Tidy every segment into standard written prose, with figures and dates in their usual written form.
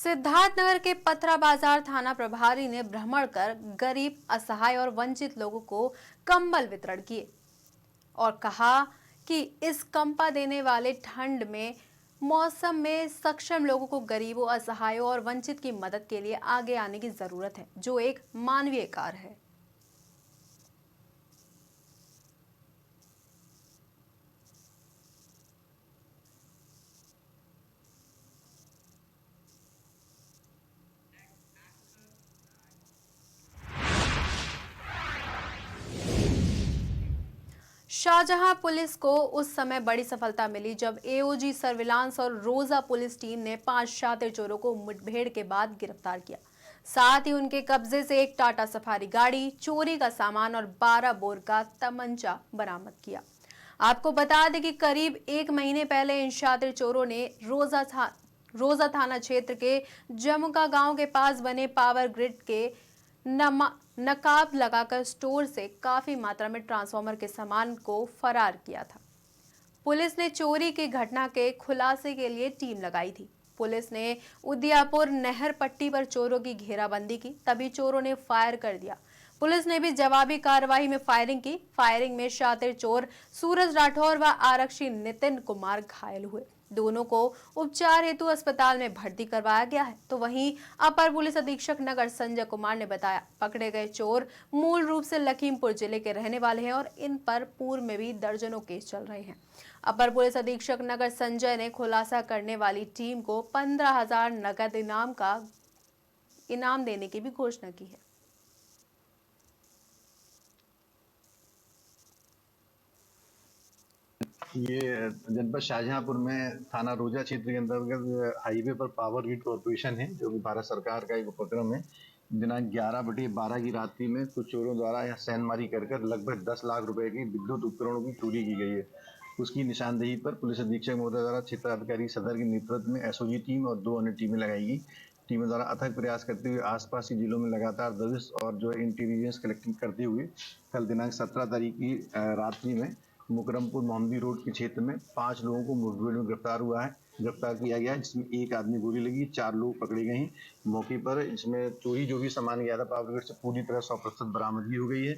सिद्धार्थनगर के पथरा बाजार थाना प्रभारी ने भ्रमण कर गरीब, असहाय और वंचित लोगों को कंबल वितरण किए और कहा कि इस कंपा देने वाले ठंड में मौसम में सक्षम लोगों को गरीबों, असहायों और वंचित की मदद के लिए आगे आने की जरूरत है, जो एक मानवीय कार्य है। शाहजहां पुलिस को उस समय बड़ी सफलता मिली जब एओजी सर्विलांस और रोजा पुलिस टीम ने 5 शातिर चोरों को मुठभेड़ के बाद गिरफ्तार किया। साथ ही उनके कब्जे से एक टाटा सफारी गाड़ी, चोरी का सामान और 12 बोर का तमंचा बरामद किया। आपको बता दें कि करीब 1 महीने पहले इन शातिर चोरों ने रोजा थाना क्षेत्र के जमुका गांव के पास बने पावर ग्रिड के नकाब लगाकर स्टोर से काफी मात्रा में ट्रांसफार्मर के सामान को फरार किया था। पुलिस ने चोरी की घटना के खुलासे के लिए टीम लगाई थी। पुलिस ने उदियापुर नहर पट्टी पर चोरों की घेराबंदी की, तभी चोरों ने फायर कर दिया। पुलिस ने भी जवाबी कार्रवाई में फायरिंग की। फायरिंग में शातिर चोर सूरज राठौर व आरक्षी नितिन कुमार घायल हुए। दोनों को उपचार हेतु अस्पताल में भर्ती करवाया गया है। तो वहीं अपर पुलिस अधीक्षक नगर संजय कुमार ने बताया, पकड़े गए चोर मूल रूप से लखीमपुर जिले के रहने वाले हैं और इन पर पूर्व में भी दर्जनों केस चल रहे हैं। अपर पुलिस अधीक्षक नगर संजय ने खुलासा करने वाली टीम को 15,000 नगद इनाम देने की भी घोषणा की है। ये जनपद शाहजहांपुर में थाना रोजा क्षेत्र के अंतर्गत हाईवे पर पावर ग्रिड कॉर्पोरेशन है, जो कि भारत सरकार का एक उपक्रम है। दिनांक 11/12 की रात्रि में कुछ चोरों द्वारा यहाँ सैनमारी कर लगभग 10 लाख रुपए की विद्युत उपकरणों की चोरी की गई है। उसकी निशानदेही पर पुलिस अधीक्षक महोदय द्वारा क्षेत्राधिकारी सदर के नेतृत्व में एसओजी टीम और 2 अन्य टीमें लगाई गई। टीमों द्वारा अथक प्रयास करते हुए आसपास के जिलों में लगातार दबिश और जो इंटेलिजेंस कलेक्टिंग करते हुए कल दिनांक 17 तारीख की रात्रि में मुकरमपुर मोहम्मदी रोड के क्षेत्र में 5 लोगों को मुठभेड़ में गिरफ्तार किया गया है, जिसमें एक आदमी गोली लगी, 4 लोग पकड़े गए हैं। मौके पर इसमें चोरी जो भी सामान गया था पावर ग्रिड से पूरी तरह 100% बरामदगी हो गई है।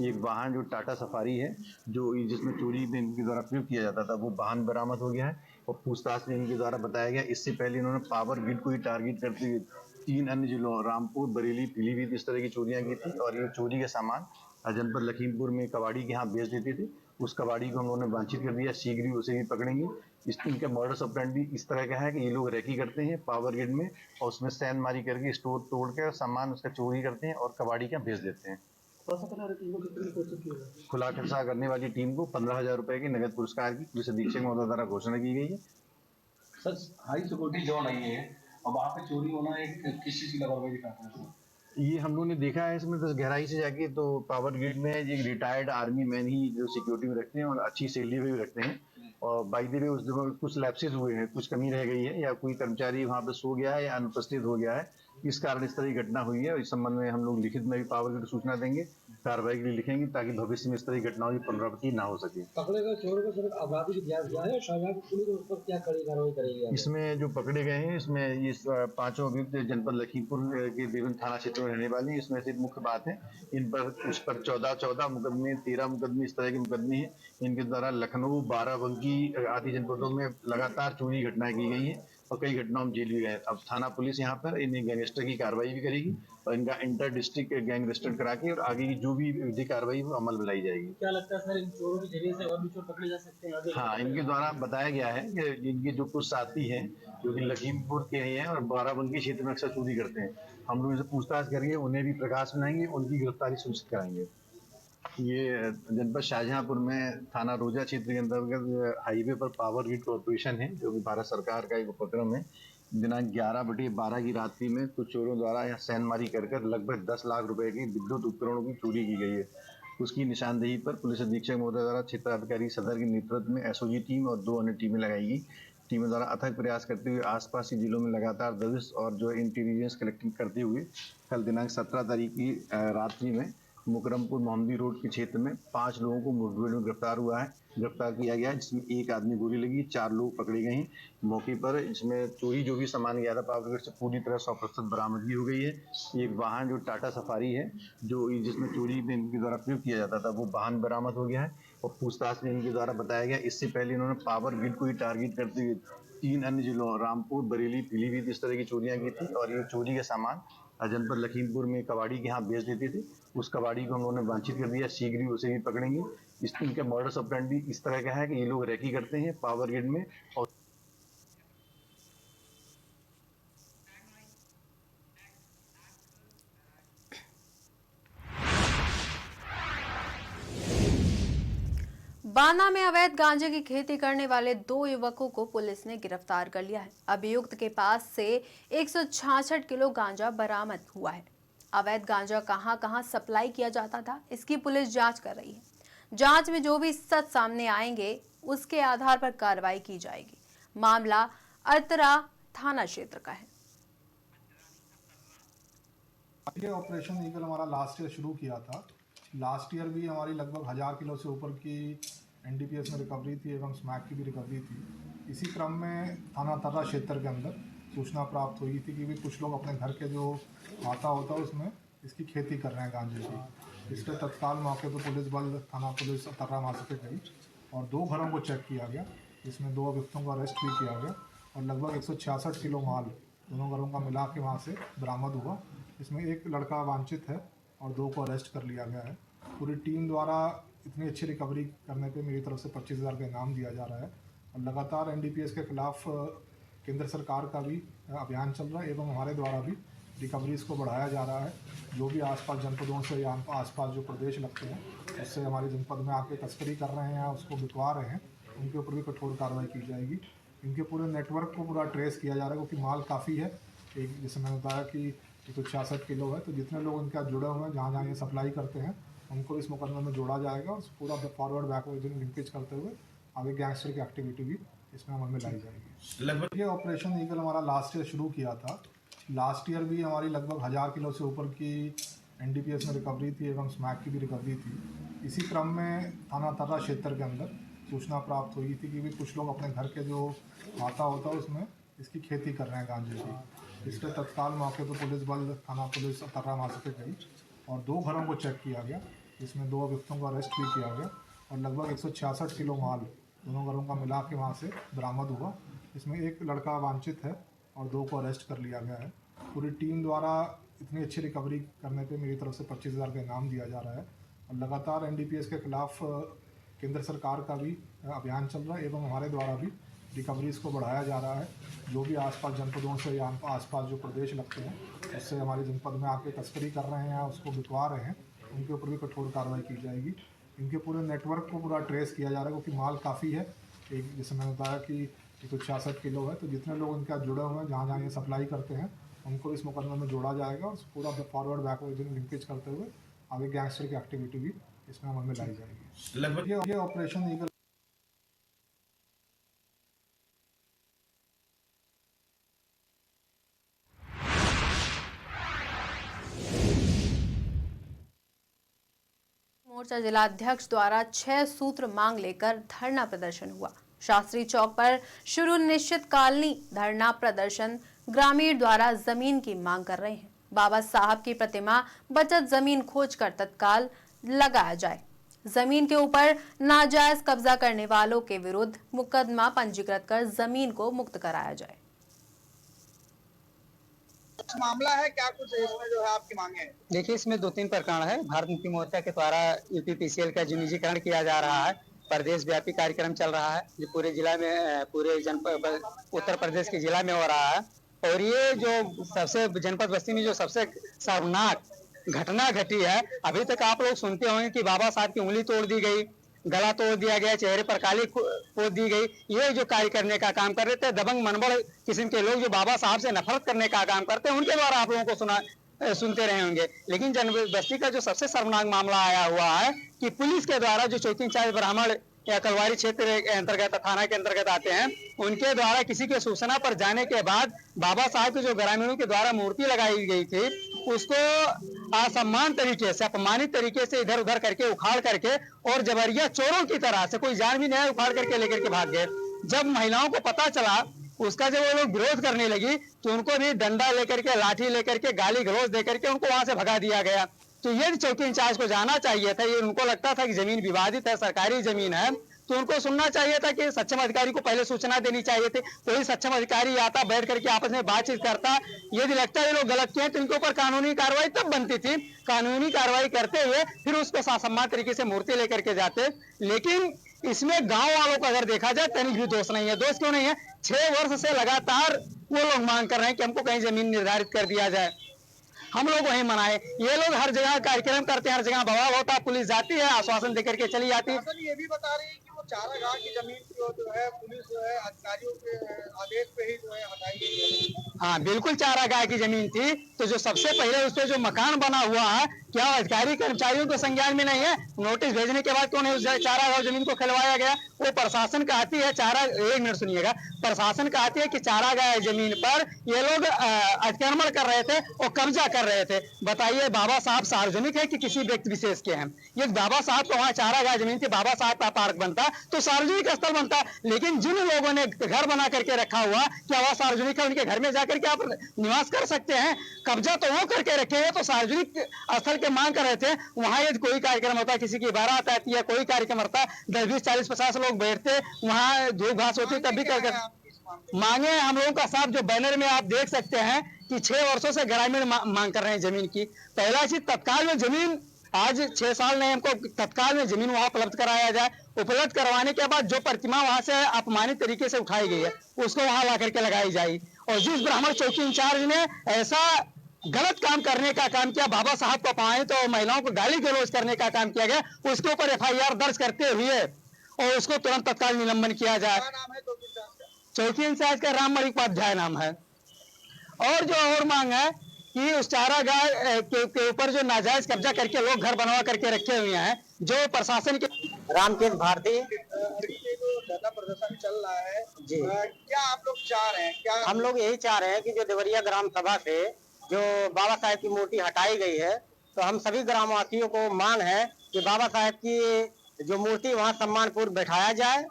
एक वाहन जो टाटा सफारी है, जो जिसमें चोरी में इनके द्वारा प्रयोग किया जाता था, वो वाहन बरामद हो गया है और पूछताछ में इनके द्वारा बताया गया इससे पहले इन्होंने पावर ग्रिड को ही टारगेट करते हुए 3 अन्य जिलों रामपुर, बरेली, पीलीभीत इस तरह की चोरियां की थी और ये चोरी के सामान जनपद लखीमपुर में कबाड़ी के यहाँ बेच देते थे। उस कबाड़ी को हम लोगों ने वांछित कर दिया, शीघ्र ही उसे भी पकड़ेंगे। इनका मॉडस ऑपरेंडी इस तरह का है कि ये लोग रेकी करते हैं पावर ग्रिड में और उसमें सैनमारी करके स्टोर तोड़ के सामान उसका चोरी करते हैं और कबाड़ी का बेच देते हैं। खुलासा करने वाली टीम को 15,000 रुपए की नगद पुरस्कार की पुलिस अधीक्षक महोदय द्वारा घोषणा की गई है। सर, हाई सिक्योरिटी जोन है ये, और वहाँ पे चोरी होना एक किस चीज़ की लापरवाही दिखाता है? ये हम लोगों ने देखा है इसमें तो गहराई से जाके, तो पावर ग्रिड में एक रिटायर्ड आर्मी मैन ही जो सिक्योरिटी में रखते हैं और अच्छी सैलरी भी रखते हैं। और बाई द वे उस दिन कुछ लैप्सेस हुए हैं, कुछ कमी रह गई है या कोई कर्मचारी वहाँ पे सो गया है या अनुपस्थित हो गया है, इस कारण इस तरह की घटना हुई है। इस संबंध में हम लोग लिखित में भी पावर ग्रिड सूचना देंगे, कार्रवाई के लिए लिखेंगे ताकि भविष्य में इस तरह की घटनाओं की पुनरावृत्ति ना हो सके। पकड़े गए चोरों को सिर्फ आपराधिक इतिहास दिया है, शाहजहांपुर पुलिस उस पर क्या कड़ी कार्रवाई करेगी? इसमें जो पकड़े गए हैं, इसमें ये 5 अभियुक्त जनपद लखीमपुर के विभिन्न थाना क्षेत्रों में रहने वाले हैं। इसमें से मुख्य बात है इन पर उस पर 14 मुकदमे, 13 मुकदमे इस तरह के मुकदमे हैं। इनके द्वारा लखनऊ, बाराबंकी आदि जनपदों में लगातार चोरी घटनाएं की गई हैं और कई घटनाओं में जेल भी गए। अब थाना पुलिस यहाँ पर इन गैंगस्टर की कार्रवाई भी करेगी और इनका इंटर डिस्ट्रिक्ट गैंग रजिस्टर्ड करा के और आगे की जो भी विधिक कार्रवाई वो अमल में लाई जाएगी। क्या लगता है सर, इन चोरों के जरिए से और भी चोर पकड़े जा सकते हैं? हाँ, इनके द्वारा बताया गया है कि इनके जो कुछ साथी हैं जो कि लखीमपुर के हैं और बाराबंकी क्षेत्र में अक्सर चोरी करते हैं, हम लोग इनसे पूछताछ करेंगे, उन्हें भी प्रकाश में लाएंगे, उनकी गिरफ्तारी सुनिश्चित कराएंगे। ये जनपद शाहजहांपुर में थाना रोजा क्षेत्र के अंतर्गत हाईवे पर पावर ग्रिड कॉर्पोरेशन है, जो कि भारत सरकार का एक उपक्रम है। दिनांक 11/12 की रात्रि में कुछ चोरों द्वारा यहाँ सैनमारी कर लगभग 10 लाख रुपए की विद्युत उपकरणों की चोरी की गई है। उसकी निशानदेही पर पुलिस अधीक्षक महोदय द्वारा क्षेत्राधिकारी सदर के नेतृत्व में एसओजी टीम और 2 अन्य टीमें लगाई गई। टीमों द्वारा अथक प्रयास करते हुए आसपास के जिलों में लगातार दबिश और जो इंटेलिजेंस कलेक्टिंग करते हुए कल दिनांक 17 तारीख की रात्रि में मुकरमपुर मोहम्मदी रोड के क्षेत्र में 5 लोगों को मुठभेड़ में गिरफ्तार किया गया है, जिसमें एक आदमी गोली लगी, 4 लोग पकड़े गए हैं मौके पर। इसमें चोरी जो भी सामान गया था पावर ग्रिड से पूरी तरह 100% बरामदगी हो गई है। एक वाहन जो टाटा सफारी है जो जिसमें चोरी में इनके द्वारा प्रयोग किया जाता था, वो वाहन बरामद हो गया है और पूछताछ में इनके द्वारा बताया गया इससे पहले इन्होंने पावर ग्रिड को ही टारगेट करते हुए 3 अन्य जिलों रामपुर, बरेली, पीलीभीत इस तरह की चोरियां की थी और ये चोरी का सामान जनपद लखीमपुर में कबाड़ी के यहाँ बेच देते थे। उस कबाड़ी को हम लोगों ने वांछित कर दिया, शीघ्र ही उसे भी पकड़ेंगे। इनका मॉडस ऑपरेंडी इस तरह का है कि ये लोग रैकी करते हैं पावर ग्रिड में और बाना में अवैध गांजे की खेती करने वाले 2 युवकों को पुलिस ने गिरफ्तार कर लिया है। अभियुक्त के पास से 166 किलो गांजा बरामद हुआ है। अवैध गांजा कहां-कहां सप्लाई किया जाता था, इसकी पुलिस जांच कर रही है। जांच में जो भी सच सामने आएंगे उसके आधार पर कार्रवाई की जाएगी। मामला अतरा थाना क्षेत्र का है। ये ऑपरेशन ईगल हमारा लास्ट ईयर शुरू किया था। लास्ट ईयर भी हमारी लगभग 1000 किलो से ऊपर की एनडीपीएस में रिकवरी थी एवं स्मैक की भी रिकवरी थी। इसी क्रम में थाना तर्रा क्षेत्र के अंदर सूचना प्राप्त हुई थी कि भी कुछ लोग अपने घर के जो खाता होता है उसमें इसकी खेती कर रहे हैं गांजे की। इसलिए तत्काल मौके पर पुलिस बल थाना पुलिस तर्रा वहाँ से गई और 2 घरों को चेक किया गया। इसमें 2 अभियुक्तों को अरेस्ट भी किया गया और लगभग 166 किलो माल दोनों घरों का मिला के वहाँ से बरामद हुआ। इसमें एक लड़का वांछित है और 2 को अरेस्ट कर लिया गया है। पूरी टीम द्वारा इतनी अच्छी रिकवरी करने पे मेरी तरफ से 25,000 का इनाम दिया जा रहा है और लगातार एनडीपीएस के खिलाफ केंद्र सरकार का भी अभियान चल रहा है एवं हमारे द्वारा भी रिकवरीज को बढ़ाया जा रहा है। जो भी आसपास जनपदों से या आसपास जो प्रदेश लगते हैं उससे हमारे जनपद में आके तस्करी कर रहे हैं या उसको बिकवा रहे हैं, उनके ऊपर भी कठोर कार्रवाई की जाएगी। इनके पूरे नेटवर्क को पूरा ट्रेस किया जा रहा है क्योंकि माल काफ़ी है। एक जैसे मैंने बताया कि 166 किलो है, तो जितने लोग इनका जुड़े हुए हैं जहाँ जहाँ ये सप्लाई करते हैं उनको इस मुकदमे में जोड़ा जाएगा और पूरा फॉरवर्ड बैकवर्ड लिंकेज करते हुए आगे गैंगस्टर की एक्टिविटी भी इसमें अमल में लाई जाएगी। लगभग ये ऑपरेशन ईगल हमारा लास्ट ईयर शुरू किया था। लास्ट ईयर भी हमारी लगभग 1000 किलो से ऊपर की एनडीपीएस में रिकवरी थी एवं स्मैक की भी रिकवरी थी। इसी क्रम में थाना तर्रा क्षेत्र के अंदर सूचना प्राप्त हुई थी कि भी कुछ लोग अपने घर के जो खाता होता है उसमें इसकी खेती कर रहे हैं गांजे की। इसलिए तत्काल मौके पर पुलिस बल थाना पुलिस तर्रा वहाँ से गई और 2 घरों को चेक किया गया। इसमें 2 अभियुक्तों को अरेस्ट भी किया गया और लगभग 166 किलो माल दोनों घरों का मिला के वहाँ से बरामद हुआ। इसमें एक लड़का वांछित है और 2 को अरेस्ट कर लिया गया है। पूरी टीम द्वारा इतनी अच्छी रिकवरी करने पे मेरी तरफ से 25,000 का इनाम दिया जा रहा है और लगातार एनडीपीएस के खिलाफ केंद्र सरकार का भी अभियान चल रहा है एवं हमारे द्वारा भी रिकवरीज को बढ़ाया जा रहा है। जो भी आसपास जनपदों से या आसपास जो प्रदेश लगते हैं उससे हमारे जनपद में आके तस्करी कर रहे हैं या उसको बिकवा रहे हैं, उनके ऊपर भी कठोर कार्रवाई की जाएगी। इनके पूरे नेटवर्क को पूरा ट्रेस किया जा रहा है क्योंकि माल काफ़ी है। एक जैसे मैंने बताया कि 166 किलो है, तो जितने लोग इनका जुड़े हुए हैं जहाँ जहाँ ये सप्लाई करते हैं उनको इस मुकदमे में जोड़ा जाएगा और पूरा फॉरवर्ड बैकवर्ड लिंकेज करते हुए आगे गैंगस्टर की एक्टिविटी भी इसमें अमल में लाई जाएगी। लगभग ये ऑपरेशन ईगल मोर्चा जिलाध्यक्ष द्वारा 6 सूत्र मांग लेकर धरना प्रदर्शन हुआ। शास्त्री चौक पर शुरू निश्चित कालनी धरना प्रदर्शन ग्रामीण द्वारा जमीन की मांग कर रहे हैं। बाबा साहब की प्रतिमा बचत जमीन खोजकर तत्काल लगाया जाए। जमीन के ऊपर नाजायज कब्जा करने वालों के विरुद्ध मुकदमा पंजीकृत कर जमीन को मुक्त कराया जाए। मामला है क्या कुछ इसमें जो है आपकी मांगे हैं? देखिए, इसमें 2-3 प्रकरण है। भारत मुक्ति मोर्चा के द्वारा यूपीपीसीएल का जो निजीकरण किया जा रहा है, प्रदेश व्यापी कार्यक्रम चल रहा है जो पूरे जिला में पूरे जनपद उत्तर प्रदेश के जिला में हो रहा है। और ये जो सबसे जनपद बस्ती में जो सबसे शर्मनाक घटना घटी है, अभी तक आप लोग सुनते होंगे कि बाबा साहब की उंगली तोड़ दी गई, गला तोड़ दिया गया, चेहरे पर काली पोत दी गई। ये जो कार्य करने का काम कर रहे थे दबंग मनबड़ किस्म के लोग जो बाबा साहब से नफरत करने का काम करते हैं, उनके द्वारा आप लोगों को सुनते रहे होंगे। लेकिन जनपद बस्ती का जो सबसे शर्मनाक मामला आया हुआ है कि पुलिस के द्वारा जो चौकी इंचार्ज ब्राह्मण या कलवारी क्षेत्र के अंतर्गत थाना के अंतर्गत आते हैं, उनके द्वारा किसी के सूचना पर जाने के बाद बाबा साहब के जो ग्रामीणों के द्वारा मूर्ति लगाई गई थी उसको असम्मान तरीके से, अपमानित तरीके से इधर उधर करके उखाड़ करके और जबरिया चोरों की तरह से, कोई जान भी नहीं आया, उखाड़ करके लेकर के भाग गए। जब महिलाओं को पता चला उसका, जब वो लोग विरोध करने लगी तो उनको भी डंडा लेकर के, लाठी लेकर के, गाली गलौज देकर के उनको वहां से भगा दिया गया। तो ये चौकी इंचार्ज को जाना चाहिए था। ये उनको लगता था कि जमीन विवादित है, सरकारी जमीन है, तो उनको सुनना चाहिए था कि सक्षम अधिकारी को पहले सूचना देनी चाहिए थी। कोई सक्षम अधिकारी आता, बैठ करके आपस में बातचीत करता। यदि लगता है ये लोग गलत किए तो इनके ऊपर कानूनी कार्रवाई तब बनती थी। कानूनी कार्रवाई करते हुए फिर उसको सासम्मान तरीके से मूर्ति लेकर के जाते। लेकिन इसमें गांव वालों को अगर देखा जाए तनिक भी दोष नहीं है। दोष क्यों नहीं है? 6 वर्ष से लगातार वो लोग मांग कर रहे हैं कि हमको कहीं जमीन निर्धारित कर दिया जाए, हम लोग वहीं मनाए। ये लोग हर जगह कार्यक्रम करते हैं, हर जगह बवाल होता है, पुलिस जाती है, आश्वासन देकर के चली जाती है। ये भी बता रही है कि वो चारागाह की जमीन जो है पुलिस जो है अधिकारियों के आदेश पे ही जो है हटाई गई है। हाँ, बिल्कुल चारागाह की जमीन थी। तो जो सबसे पहले उस पर जो मकान बना हुआ है, क्या अधिकारी कर्मचारियों को संज्ञान में नहीं है? नोटिस भेजने के बाद क्यों नहीं उस चारागाह जमीन को खिलवाया गया? वो प्रशासन कहती है एक मिनट सुनिएगा, प्रशासन कहती है कि चारागाह जमीन पर ये लोग अतिक्रमण कर रहे थे और कब्जा कर रहे थे। बताइए, बाबा साहब सार्वजनिक है कि किसी व्यक्ति विशेष के हैं? ये बाबा साहब को वहाँ चारागाह जमीन थी, बाबा साहब का पार्क बनता तो सार्वजनिक स्थल बनता। लेकिन जिन लोगों ने घर बना करके रखा हुआ, क्या वह सार्वजनिक है? उनके घर में जाकर के आप निवास कर सकते हैं? कब्जा तो वो करके रखे हैं, तो सार्वजनिक स्थल के मांग कर रहे थे। वहां यदि कोई कार्यक्रम होता, किसी की बारात आती है, कोई कार्यक्रम होता, 10, 20, 40, 50 लोग बैठते, वहां धूप घास होती, तब भी कर मांगे हम लोगों का साहब जो बैनर में आप देख सकते हैं कि 6 वर्षों से ग्रामीण मांग कर रहे हैं जमीन की। पहला चीज, तत्काल में जमीन, आज 6 साल नहीं, हमको तत्काल में जमीन वहां उपलब्ध कराया जाए। उपलब्ध करवाने के बाद जो प्रतिमा वहां से अपमानित तरीके से उठाई गई है उसको वहां ला करके लगाई जाए। और जिस ब्राह्मण चौकी इंचार्ज ने ऐसा गलत काम करने का काम किया, बाबा साहब को अपमानित और महिलाओं को गाली गलौज करने का काम किया गया, उसके ऊपर FIR दर्ज करते हुए और उसको तुरंत तत्काल निलंबन किया जाए। नाम है चौकी इंचार्ज का राम उपाध्याय नाम है। और जो और मांग है कि उस चारागाह के ऊपर जो नाजायज कब्जा करके लोग घर बनवा करके रखे हुए हैं, जो प्रशासन के रामकेश भारती जो धरना प्रदर्शन चल रहा है जी, क्या आप लोग चाह रहे हैं? क्या हम लोग यही चाह रहे हैं कि जो देवरिया ग्राम सभा से जो बाबा साहेब की मूर्ति हटाई गई है, तो हम सभी ग्रामवासियों को मांग है कि बाबा साहेब की जो मूर्ति वहां सम्मानपूर्वक बैठाया जाए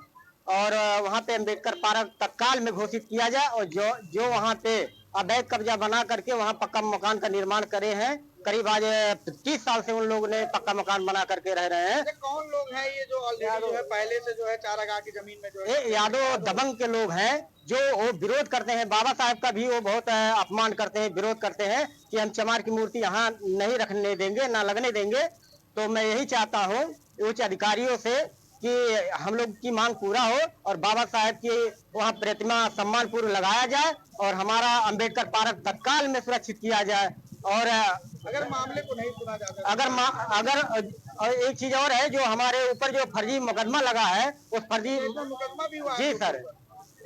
और वहां पे अम्बेडकर पार्क तत्काल में घोषित किया जाए। और जो वहां पे अवैध कब्जा बना करके वहां पक्का मकान का निर्माण करे हैं, करीब आज 30 साल से उन लोगों ने पक्का मकान बना करके रह रहे हैं। कौन लोग हैं ये जो ऑलरेडी जो है पहले से जो है चारागाह की जमीन में जो है? ये यादव दबंग के लोग हैं जो वो विरोध करते हैं। बाबा साहब का भी वो बहुत अपमान करते हैं, विरोध करते हैं कि हम चमार की मूर्ति यहाँ नहीं रखने देंगे, ना लगने देंगे। तो मैं यही चाहता हूँ उच्च अधिकारियों से कि हम लोग की मांग पूरा हो और बाबा साहब की वहाँ प्रतिमा सम्मानपूर्वक लगाया जाए और हमारा अम्बेडकर पार्क तत्काल में सुरक्षित किया जाए। और अगर मामले को नहीं सुना जाता, अगर एक चीज और है, जो हमारे ऊपर जो फर्जी मुकदमा लगा है, उस फर्जी मुकदमा भी हुआ जी सर,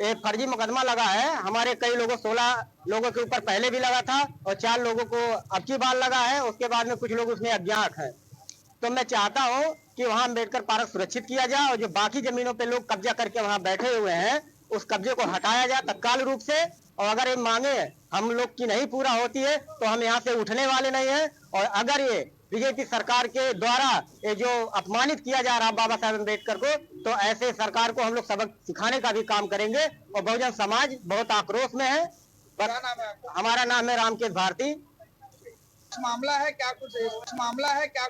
एक फर्जी मुकदमा लगा है। हमारे कई लोगों 16 लोगों के ऊपर पहले भी लगा था और 4 लोगों को अब की बार लगा है। उसके बाद में कुछ लोग उसमें अज्ञात हैं। तो मैं चाहता हूँ कि वहाँ अम्बेडकर पार्क सुरक्षित किया जाए और जो बाकी जमीनों पे लोग कब्जा करके वहाँ बैठे हुए हैं, उस कब्जे को हटाया जाए तत्काल रूप से। और अगर ये मांगे हम लोग की नहीं पूरा होती है तो हम यहाँ से उठने वाले नहीं हैं। और अगर ये बीजेपी सरकार के द्वारा ये जो अपमानित किया जा रहा बाबा साहेब अम्बेडकर को, तो ऐसे सरकार को हम लोग सबक सिखाने का भी काम करेंगे। और बहुजन समाज बहुत आक्रोश में है। क्या नाम है आपका? हमारा नाम है रामकेश भारती। मामला है क्या? कुछ मामला है क्या?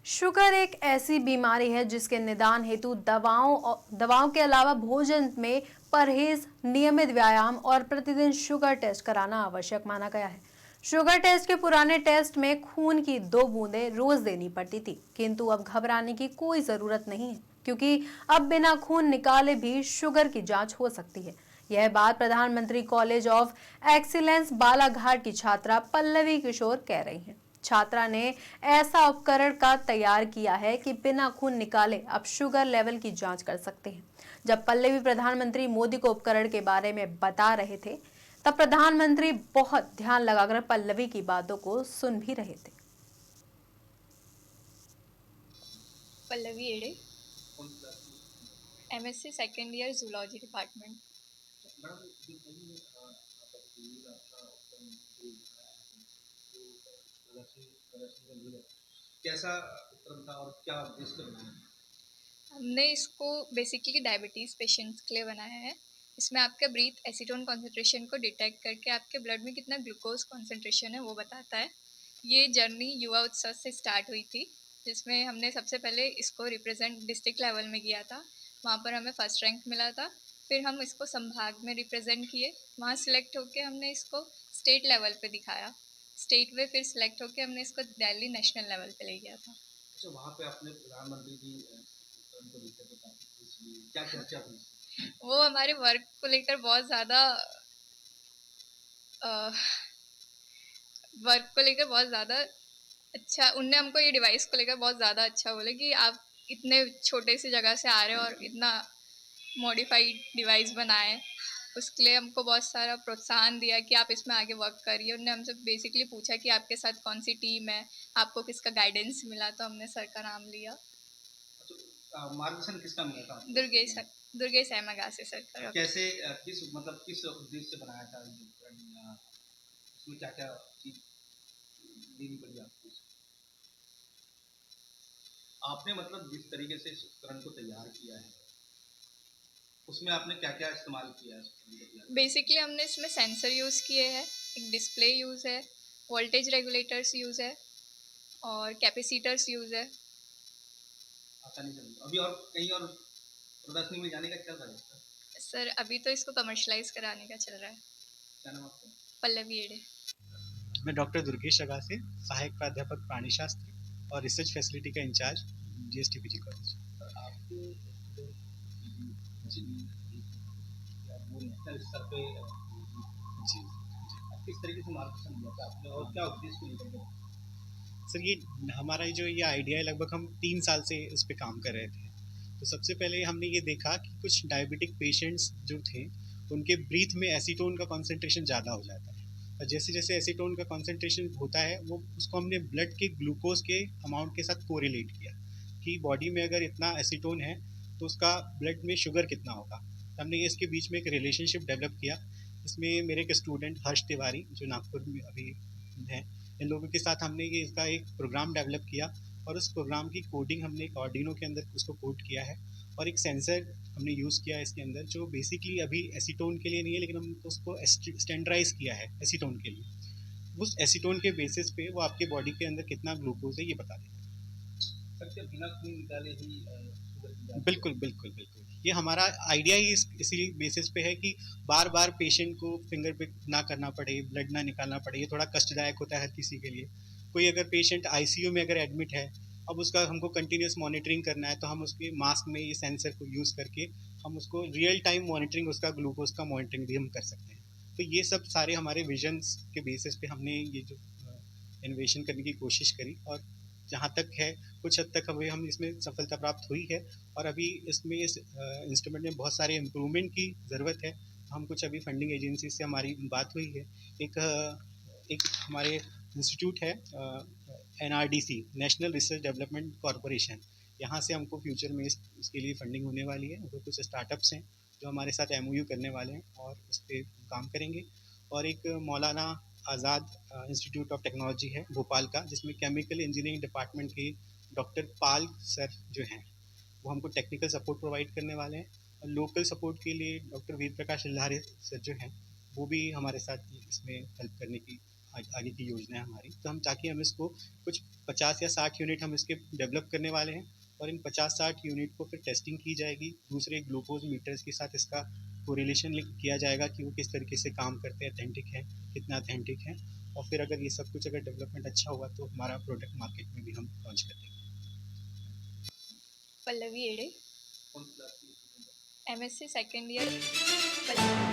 शुगर एक ऐसी बीमारी है जिसके निदान हेतु दवाओं के अलावा भोजन में परहेज, नियमित व्यायाम और प्रतिदिन शुगर टेस्ट कराना आवश्यक माना गया है। शुगर टेस्ट के पुराने टेस्ट में खून की 2 बूंदें रोज देनी पड़ती थी, किंतु अब घबराने की कोई जरूरत नहीं है, क्योंकि अब बिना खून निकाले भी शुगर की जांच हो सकती है। यह बात प्रधानमंत्री कॉलेज ऑफ एक्सीलेंस बालाघाट की छात्रा पल्लवी किशोर कह रही हैं। छात्रा ने ऐसा उपकरण का तैयार किया है कि बिना खून निकाले अब शुगर लेवल की जांच कर सकते हैं। जब पल्लवी प्रधानमंत्री मोदी को उपकरण के बारे में बता रहे थे तब प्रधानमंत्री बहुत ध्यान लगाकर पल्लवी की बातों को सुन भी रहे थे। Pallavi Ede, MSc second year zoology department. कैसा उपक्रम था और क्या उद्देश्य बनाया? हमने इसको बेसिकली डायबिटीज़ पेशेंट्स के लिए बनाया है। इसमें आपके ब्रीथ एसीटोन कॉन्सेंट्रेशन को डिटेक्ट करके आपके ब्लड में कितना ग्लूकोज कॉन्सेंट्रेशन है वो बताता है। ये जर्नी युवा उत्सव से स्टार्ट हुई थी, जिसमें हमने सबसे पहले इसको रिप्रेजेंट डिस्ट्रिक्ट लेवल में किया था। वहाँ पर हमें फर्स्ट रैंक मिला था। फिर हम इसको संभाग में रिप्रेजेंट किए, वहाँ सिलेक्ट होकर हमने इसको स्टेट लेवल पे दिखाया। स्टेट में फिर सिलेक्ट होकर हमने इसको दिल्ली नेशनल लेवल पे ले गया था। अच्छा, वहाँ पे आपने प्रधानमंत्री की उपक्रम को लेकर के काफी खुश हुई। क्या चर्चा हुई? वो हमारे वर्क को लेकर बहुत ज़्यादा अच्छा, उनने हमको ये डिवाइस को लेकर बहुत ज़्यादा अच्छा बोले कि आप इतने छोटे सी जगह से आ रहे हो और इतना मॉडिफाइड डिवाइस बनाए। उसके लिए हमको बहुत सारा प्रोत्साहन दिया कि आप इसमें आगे वर्क करिए। उन्होंने हमसे बेसिकली पूछा कि आपके साथ कौन सी टीम है, आपको किसका गाइडेंस मिला, तो हमने सर का नाम लिया। मार्गदर्शन किसका मिला था? दुर्गेश एमगासे सर का। कैसे किस उद्देश्य से बनाया था ये उपकरण? उसमें क्या क्या चीज देनी पड़ी आपको? आपने मतलब जिस तरीके से इस उपकरण को तैयार किया है उसमें आपने क्या क्या इस्तेमाल किया है? बेसिकली हमने इसमें सेंसर यूज़ किए हैं, एक डिस्प्ले यूज़ है, वोल्टेज रेगुलेटर्स यूज़ है और कैपेसिटर्स यूज़ है। आसानी से अभी और कहीं और प्रदर्शनी में जाने का क्या था? सर अभी तो इसको कमर्शलाइज कराने का चल रहा है। क्या नाम आपका? पल्लवी एड़े। मैं डॉक्टर दुर्गेश अगासे, सहायक प्राध्यापक प्राणीशास्त्र और रिसर्च फैसिलिटी का इंचार्ज, GSTPG कॉलेज। नेशनल स्तर पे जी, किस तरीके से मार्गदर्शन दिया था आपने और क्या उद्देश्य को लेकर के? सर ये हमारा जो ये आइडिया है, लगभग हम 3 साल से इस पे काम कर रहे थे। तो सबसे पहले हमने ये देखा कि कुछ डायबिटिक पेशेंट्स जो थे उनके ब्रीथ में एसीटोन का कॉन्सेंट्रेशन ज़्यादा हो जाता है, और जैसे जैसे एसीटोन का कॉन्सेंट्रेशन होता है वो उसको हमने ब्लड के ग्लूकोज के अमाउंट के साथ कोरिलेट किया कि बॉडी में अगर इतना एसीटोन है तो उसका ब्लड में शुगर कितना होगा। तो हमने इसके बीच में एक रिलेशनशिप डेवलप किया। इसमें मेरे एक स्टूडेंट हर्ष तिवारी जो नागपुर में अभी हैं, इन लोगों के साथ हमने ये इसका एक प्रोग्राम डेवलप किया और उस प्रोग्राम की कोडिंग हमने एक आर्डिनो के अंदर उसको कोड किया है और एक सेंसर हमने यूज़ किया है इसके अंदर जो बेसिकली अभी एसीटोन के लिए नहीं है, लेकिन हमने उसको स्टैंडर्डाइज किया है एसीटोन के लिए। उस एसीटोन के बेसिस पे वो आपके बॉडी के अंदर कितना ग्लूकोज है ये बता देगा। सबसे बिना खून निकाले ही बिल्कुल बिल्कुल बिल्कुल, ये हमारा आइडिया ही इसी बेसिस पे है कि बार बार पेशेंट को फिंगर पिक ना करना पड़े, ब्लड ना निकालना पड़े। ये थोड़ा कष्टदायक होता है हर किसी के लिए। कोई अगर पेशेंट ICU में अगर एडमिट है, अब उसका हमको कंटिन्यूस मॉनिटरिंग करना है, तो हम उसके मास्क में ये सेंसर को यूज़ करके हम उसको रियल टाइम मॉनिटरिंग, उसका ग्लूकोज का मॉनिटरिंग भी हम कर सकते हैं। तो ये सब सारे हमारे विजन्स के बेसिस पे हमने ये जो इनोवेशन करने की कोशिश करी और जहाँ तक है कुछ हद तक अभी हम इसमें सफलता प्राप्त हुई है और अभी इसमें इस इंस्ट्रूमेंट में बहुत सारे इम्प्रूवमेंट की ज़रूरत है। हम कुछ अभी फंडिंग एजेंसी से हमारी बात हुई है। एक हमारे इंस्टीट्यूट है NRDC, national research development corporation, यहाँ से हमको फ्यूचर में इसके लिए फंडिंग होने वाली है। तो कुछ स्टार्टअप्स हैं जो हमारे साथ MOU करने वाले हैं और उस पर काम करेंगे। और एक मौलाना आज़ाद इंस्टीट्यूट ऑफ टेक्नोलॉजी है भोपाल का, जिसमें केमिकल इंजीनियरिंग डिपार्टमेंट के डॉक्टर पाल सर जो हैं वो हमको टेक्निकल सपोर्ट प्रोवाइड करने वाले हैं। और लोकल सपोर्ट के लिए डॉक्टर वीर प्रकाश अल्लारे सर जो हैं वो भी हमारे साथ इसमें हेल्प करने की आगे की योजना है हमारी। तो हम ताकि हम इसको कुछ 50 या 60 यूनिट हम इसके डेवलप करने वाले हैं और इन 50-60 यूनिट को फिर टेस्टिंग की जाएगी दूसरे ग्लूकोज मीटर्स के साथ। इसका कोरिलेशन लिंक किया जाएगा कि वो किस तरीके से काम करते हैं, अथेंटिक है, कितना अथेंटिक है, और फिर अगर ये सब कुछ अगर डेवलपमेंट अच्छा हुआ तो हमारा प्रोडक्ट मार्केट में भी हम लॉन्च कर देंगे। Pallavi Ede, MSc second year.